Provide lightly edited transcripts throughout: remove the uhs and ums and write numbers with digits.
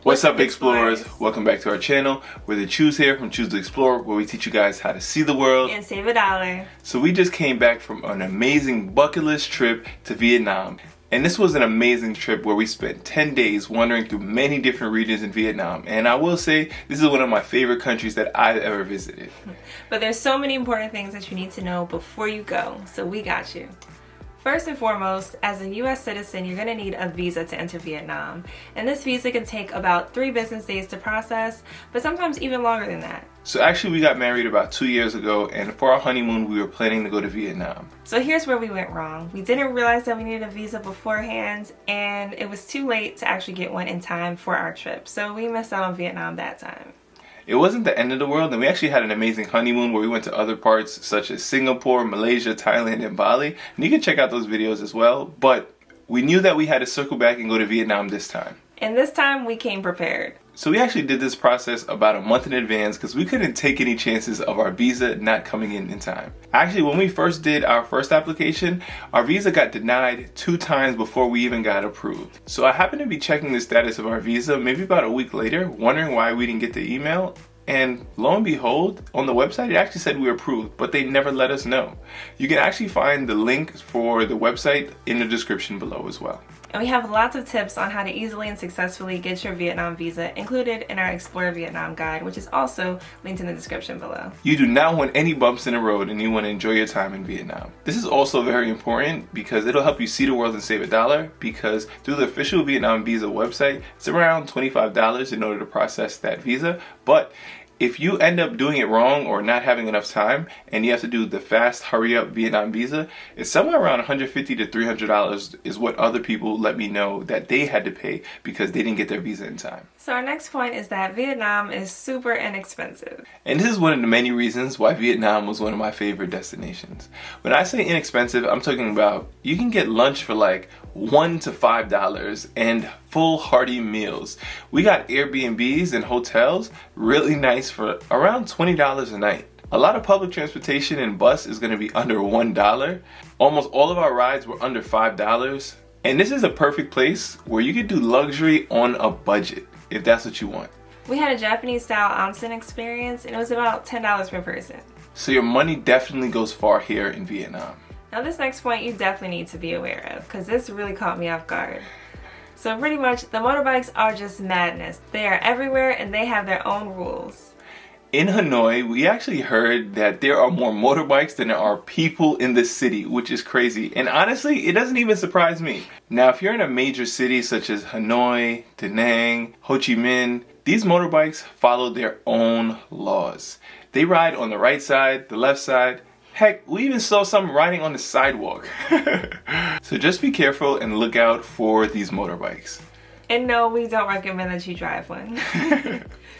What's up, explorers? Welcome back to our channel. We're the Choose here from Choose to Explore, where we teach you guys how to see the world and save $1. So we just came back from an amazing bucket list trip to Vietnam. And this was an amazing trip where we spent 10 days wandering through many different regions in Vietnam. And I will say, this is one of my favorite countries that I've ever visited. But there's so many important things that you need to know before you go, so we got you. First and foremost, as a US citizen, you're going to need a visa to enter Vietnam. And this visa can take about 3 business days to process, but sometimes even longer than that. So actually we got married about 2 years ago, and for our honeymoon we were planning to go to Vietnam. So here's where we went wrong. We didn't realize that we needed a visa beforehand, and it was too late to actually get one in time for our trip. So we missed out on Vietnam that time. It wasn't the end of the world, and we actually had an amazing honeymoon where we went to other parts such as Singapore, Malaysia, Thailand, and Bali. And you can check out those videos as well, but we knew that we had to circle back and go to Vietnam this time. And this time we came prepared. So we actually did this process about a month in advance because we couldn't take any chances of our visa not coming in time. Actually, when we first did our first application, our visa got denied 2 times before we even got approved. So I happened to be checking the status of our visa maybe about a week later, wondering why we didn't get the email. And lo and behold, on the website it actually said we were approved, but they never let us know. You can actually find the link for the website in the description below as well. And we have lots of tips on how to easily and successfully get your Vietnam visa included in our Explore Vietnam guide, which is also linked in the description below. You do not want any bumps in the road, and you want to enjoy your time in Vietnam. This is also very important because it'll help you see the world and save $1, because through the official Vietnam visa website, it's around $25 in order to process that visa. But if you end up doing it wrong or not having enough time and you have to do the fast hurry up Vietnam visa, it's somewhere around $150 to $300 is what other people let me know that they had to pay because they didn't get their visa in time. So our next point is that Vietnam is super inexpensive. And this is one of the many reasons why Vietnam was one of my favorite destinations. When I say inexpensive, I'm talking about you can get lunch for like $1 to $5 and full hearty meals. We got Airbnbs and hotels really nice for around $20 a night. A lot of public transportation and bus is going to be under $1. Almost all of our rides were under $5. And this is a perfect place where you could do luxury on a budget, if that's what you want. We had a Japanese style onsen experience and it was about $10 per person. So your money definitely goes far here in Vietnam. Now this next point you definitely need to be aware of, because this really caught me off guard. So pretty much the motorbikes are just madness. They are everywhere and they have their own rules. In Hanoi, we actually heard that there are more motorbikes than there are people in the city, which is crazy. And honestly, it doesn't even surprise me. Now, if you're in a major city such as Hanoi, Da Nang, Ho Chi Minh, these motorbikes follow their own laws. They ride on the right side, the left side. Heck, we even saw some riding on the sidewalk. So just be careful and look out for these motorbikes. And no, we don't recommend that you drive one.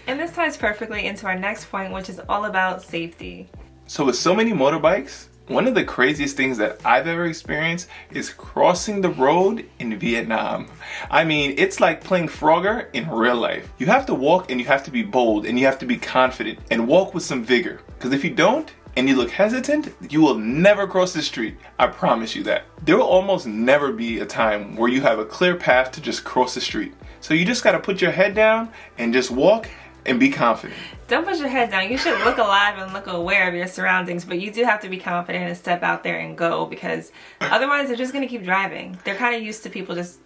And this ties perfectly into our next point, which is all about safety. So with so many motorbikes, one of the craziest things that I've ever experienced is crossing the road in Vietnam. I mean, it's like playing Frogger in real life. You have to walk and you have to be bold and you have to be confident and walk with some vigor. Because if you don't, and you look hesitant, you will never cross the street. I promise you that. There will almost never be a time where you have a clear path to just cross the street. So you just gotta put your head down and just walk and be confident. Don't put your head down. You should look alive and look aware of your surroundings, but you do have to be confident and step out there and go, because otherwise they're just gonna keep driving. They're kind of used to people just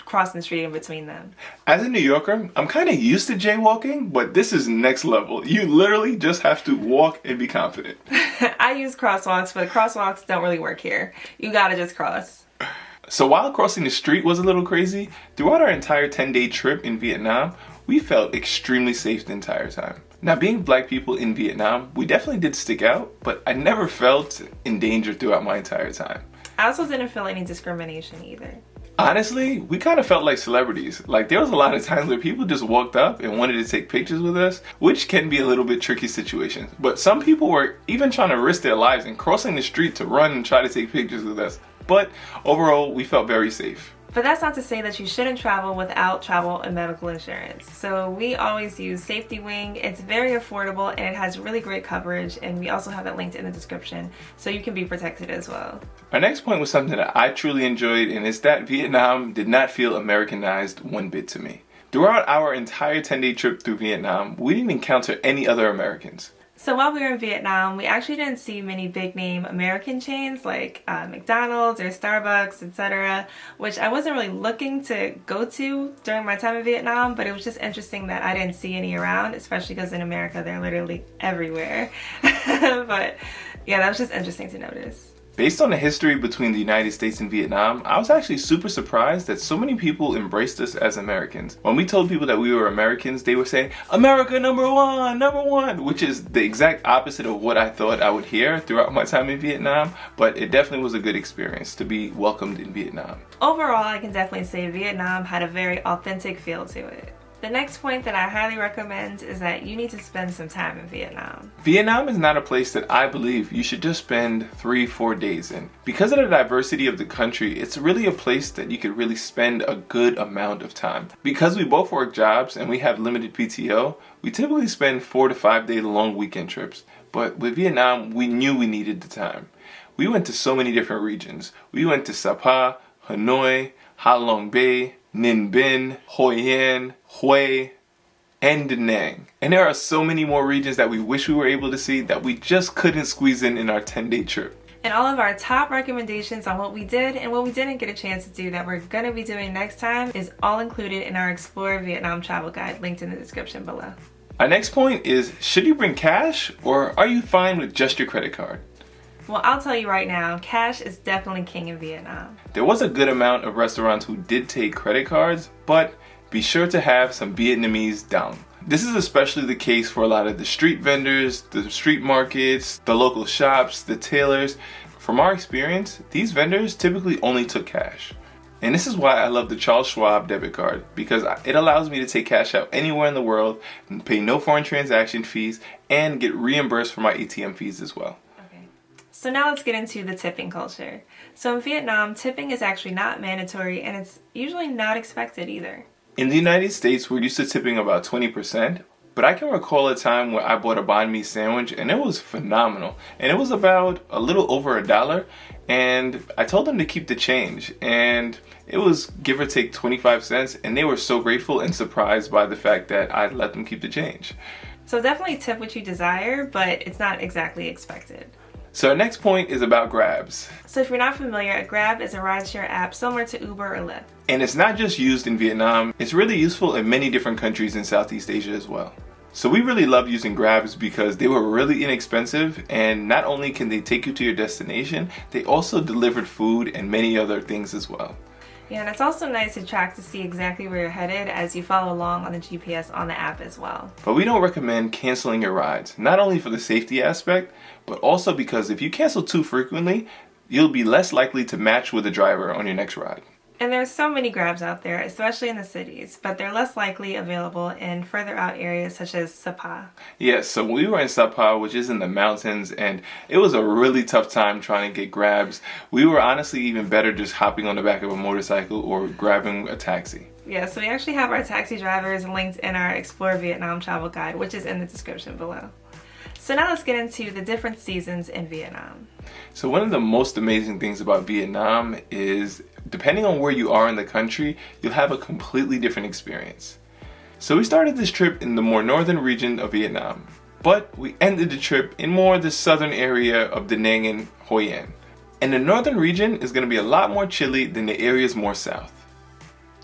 crossing the street in between them. As a New Yorker, I'm kind of used to jaywalking, but this is next level. You literally just have to walk and be confident. I use crosswalks, but crosswalks don't really work here. You gotta just cross. So while crossing the street was a little crazy, throughout our entire 10-day trip in Vietnam, we felt extremely safe the entire time. Now, being black people in Vietnam, we definitely did stick out, but I never felt in danger throughout my entire time. I also didn't feel any discrimination either. Honestly, we kind of felt like celebrities. Like, there was a lot of times where people just walked up and wanted to take pictures with us, which can be a little bit tricky situations. But some people were even trying to risk their lives and crossing the street to run and try to take pictures with us. But overall, we felt very safe. But that's not to say that you shouldn't travel without travel and medical insurance. So we always use Safety Wing. It's very affordable and it has really great coverage, and we also have it linked in the description so you can be protected as well. Our next point was something that I truly enjoyed, and it's that Vietnam did not feel Americanized one bit to me. Throughout our entire 10-day trip through Vietnam, we didn't encounter any other Americans. So while we were in Vietnam, we actually didn't see many big name American chains like McDonald's or Starbucks, etc., which I wasn't really looking to go to during my time in Vietnam, but it was just interesting that I didn't see any around, especially because in America they're literally everywhere. But yeah, that was just interesting to notice. Based on the history between the United States and Vietnam, I was actually super surprised that so many people embraced us as Americans. When we told people that we were Americans, they would say, "America number one," which is the exact opposite of what I thought I would hear throughout my time in Vietnam, but it definitely was a good experience to be welcomed in Vietnam. Overall, I can definitely say Vietnam had a very authentic feel to it. The next point that I highly recommend is that you need to spend some time in Vietnam. Vietnam is not a place that I believe you should just spend 3-4 days in. Because of the diversity of the country, it's really a place that you could really spend a good amount of time. Because we both work jobs and we have limited PTO, we typically spend 4 to 5 day long weekend trips. But with Vietnam, we knew we needed the time. We went to so many different regions. We went to Sapa, Hanoi, Ha Long Bay, Ninh Binh, Hoi An, Hue, and Da Nang. And there are so many more regions that we wish we were able to see that we just couldn't squeeze in our 10-day trip. And all of our top recommendations on what we did and what we didn't get a chance to do that we're going to be doing next time is all included in our Explore Vietnam travel guide linked in the description below. Our next point is, should you bring cash or are you fine with just your credit card? Well, I'll tell you right now, cash is definitely king in Vietnam. There was a good amount of restaurants who did take credit cards, but be sure to have some Vietnamese dong. This is especially the case for a lot of the street vendors, the street markets, the local shops, the tailors. From our experience, these vendors typically only took cash. And this is why I love the Charles Schwab debit card, because it allows me to take cash out anywhere in the world and pay no foreign transaction fees and get reimbursed for my ATM fees as well. So now let's get into the tipping culture. So in Vietnam, tipping is actually not mandatory and it's usually not expected either. In the United States, we're used to tipping about 20%, but I can recall a time where I bought a banh mi sandwich and it was phenomenal. And it was about a little over $1, and I told them to keep the change, and it was give or take 25 cents, and they were so grateful and surprised by the fact that I let them keep the change. So definitely tip what you desire, but it's not exactly expected. So our next point is about Grabs. So if you're not familiar, a Grab is a rideshare app similar to Uber or Lyft. And it's not just used in Vietnam, it's really useful in many different countries in Southeast Asia as well. So we really love using Grabs because they were really inexpensive, and not only can they take you to your destination, they also delivered food and many other things as well. Yeah, and it's also nice to track to see exactly where you're headed as you follow along on the GPS on the app as well. But we don't recommend canceling your rides, not only for the safety aspect, but also because if you cancel too frequently, you'll be less likely to match with a driver on your next ride. And there's so many Grabs out there, especially in the cities, but they're less likely available in further out areas such as Sapa. Yes, so we were in Sapa, which is in the mountains, and it was a really tough time trying to get Grabs. We were honestly even better just hopping on the back of a motorcycle or grabbing a taxi. Yeah, so we actually have our taxi drivers linked in our Explore Vietnam travel guide, which is in the description below. So now let's get into the different seasons in Vietnam. So one of the most amazing things about Vietnam is, depending on where you are in the country, you'll have a completely different experience. So we started this trip in the more northern region of Vietnam, but we ended the trip in more the southern area of Da Nang and Hoi An. And the northern region is going to be a lot more chilly than the areas more south.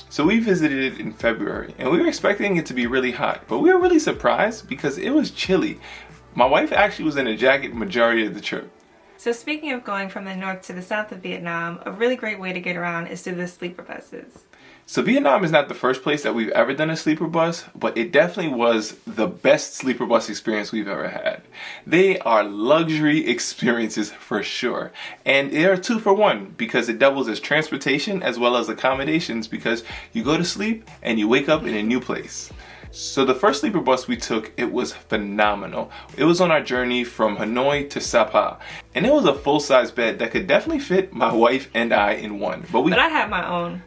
So we visited it in February, and we were expecting it to be really hot, but we were really surprised because it was chilly. My wife actually was in a jacket majority of the trip. So speaking of going from the north to the south of Vietnam, a really great way to get around is through the sleeper buses. So Vietnam is not the first place that we've ever done a sleeper bus, but it definitely was the best sleeper bus experience we've ever had. They are luxury experiences for sure. And they are 2 for 1 because it doubles as transportation as well as accommodations, because you go to sleep and you wake up in a new place. So the first sleeper bus we took, it was phenomenal. It was on our journey from Hanoi to Sapa, and it was a full-size bed that could definitely fit my wife and I in one. But I had my own.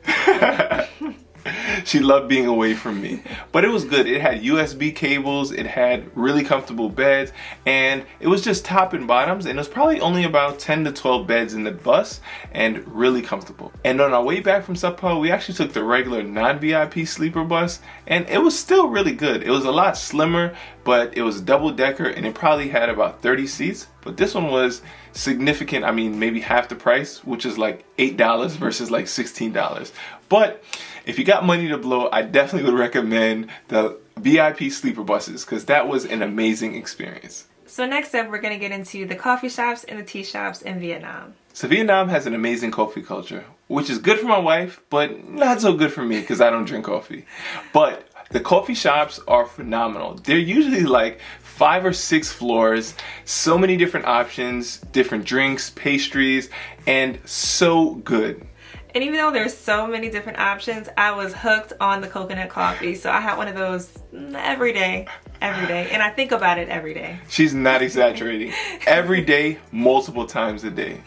She loved being away from me. But it was good. It had USB cables, it had really comfortable beds, and it was just top and bottoms, and it was probably only about 10 to 12 beds in the bus, and really comfortable. And on our way back from Sao Paulo, we actually took the regular non-VIP sleeper bus, and it was still really good. It was a lot slimmer, but it was double-decker, and it probably had about 30 seats. But this one was significant. I mean, maybe half the price, which is like $8 versus like $16. But if you got money to blow, I definitely would recommend the VIP sleeper buses, because that was an amazing experience. So next up, we're going to get into the coffee shops and the tea shops in Vietnam. So Vietnam has an amazing coffee culture, which is good for my wife, but not so good for me because I don't drink coffee. But the coffee shops are phenomenal. They're usually like 5 or 6 floors, so many different options, different drinks, pastries, and so good. And even though there's so many different options, I was hooked on the coconut coffee. So I had one of those every day. And I think about it every day. She's not exaggerating. Every day, multiple times a day.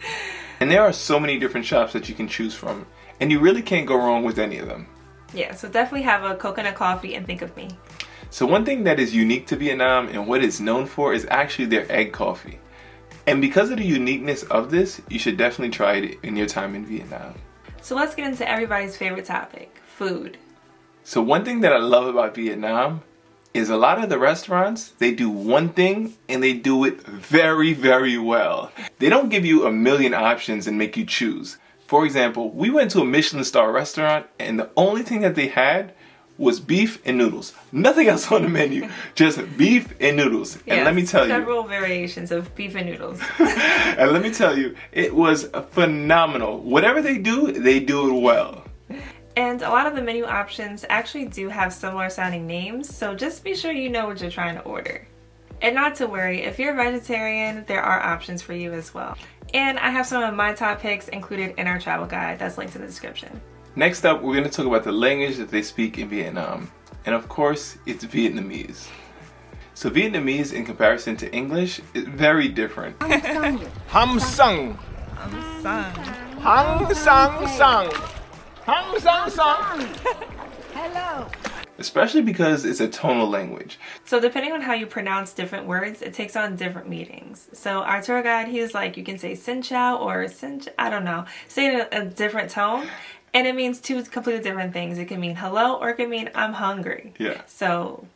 And there are so many different shops that you can choose from, and you really can't go wrong with any of them. Yeah, so definitely have a coconut coffee and think of me. So one thing that is unique to Vietnam and what it's known for is actually their egg coffee. And because of the uniqueness of this, you should definitely try it in your time in Vietnam. So let's get into everybody's favorite topic, food. So one thing that I love about Vietnam is a lot of the restaurants, they do one thing and they do it very, very well. They don't give you a million options and make you choose. For example, we went to a Michelin star restaurant and the only thing that they had was beef and noodles. Nothing else on the menu, just beef and noodles. Yes, and let me tell you, several variations of beef and noodles. and let me tell you, it was phenomenal. Whatever they do it well. And a lot of the menu options actually do have similar sounding names, so just be sure you know what you're trying to order. And not to worry, if you're a vegetarian, there are options for you as well. And I have some of my top picks included in our travel guide that's linked in the description. Next up, we're going to talk about the language that they speak in Vietnam. And of course, it's Vietnamese. So Vietnamese, in comparison to English, is very different. Hăm sung. Hang sang sang. Hang sang sang. Hello. Especially because it's a tonal language. So depending on how you pronounce different words, it takes on different meanings. So our tour guide, he was like, you can say Xin Chao or Xin, I don't know, say it in a different tone. And it means 2 completely different things. It can mean hello or it can mean I'm hungry. Yeah. So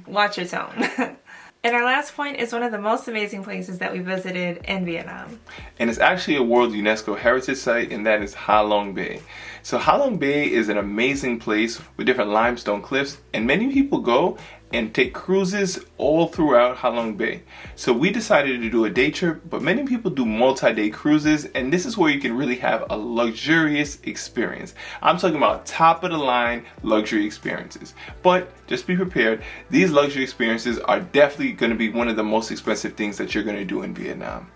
watch your tone. And our last point is one of the most amazing places that we visited in Vietnam. And it's actually a World UNESCO Heritage Site, and that is Ha Long Bay. So Ha Long Bay is an amazing place with different limestone cliffs, and many people go and take cruises all throughout Ha Long Bay. So we decided to do a day trip, but many people do multi-day cruises, and this is where you can really have a luxurious experience. I'm talking about top of the line luxury experiences. But just be prepared, these luxury experiences are definitely going to be one of the most expensive things that you're going to do in Vietnam.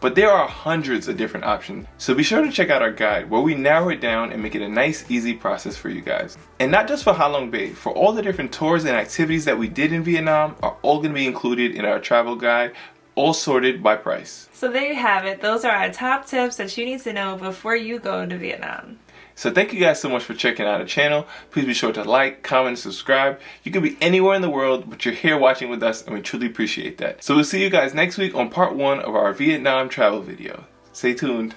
But there are hundreds of different options, so be sure to check out our guide where we narrow it down and make it a nice, easy process for you guys. And not just for Ha Long Bay, for all the different tours and activities that we did in Vietnam are all going to be included in our travel guide, all sorted by price. So there you have it. Those are our top tips that you need to know before you go to Vietnam. So thank you guys so much for checking out our channel. Please be sure to like, comment, and subscribe. You could be anywhere in the world, but you're here watching with us, and we truly appreciate that. So we'll see you guys next week on part 1 of our Vietnam travel video. Stay tuned.